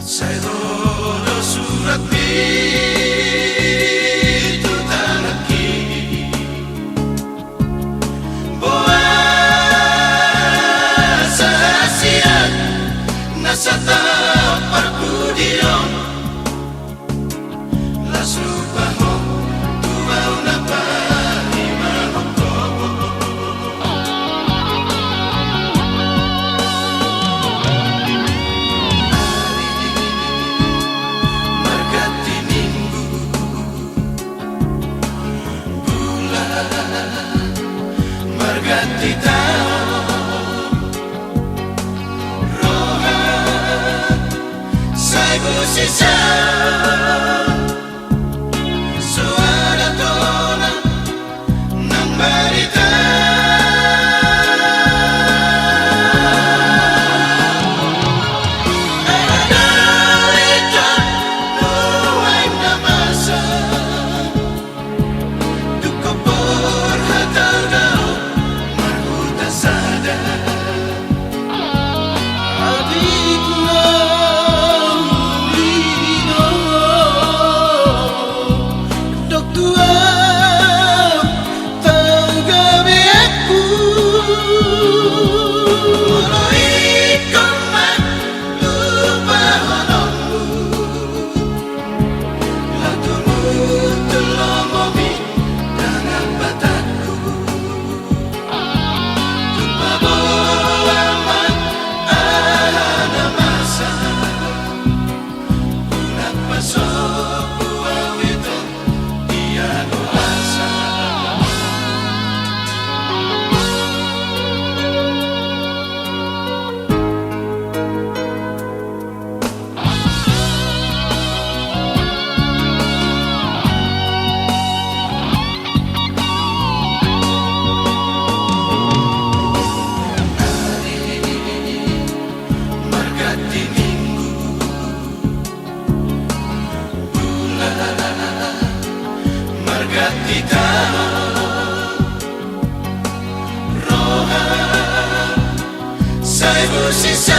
Saya dodo surat itu tanaki Boasa asiat nasata parkudion Las lupaho tuau napa lima oktober Margati minggu bulan Margati tahun rohan Saibu sisa suara tona nang barita Narita nuai na masa Duko por hatau dao marhuta sada Adik Lino Dok tua tau gawe aku Mulai komat lupa honomu Latumu telomomi dengan batatku Tupa bawaman ada masa Unak pasok buaw ito Iya doasa Margati minggu bulan Margati tahun rohan Saibu sisa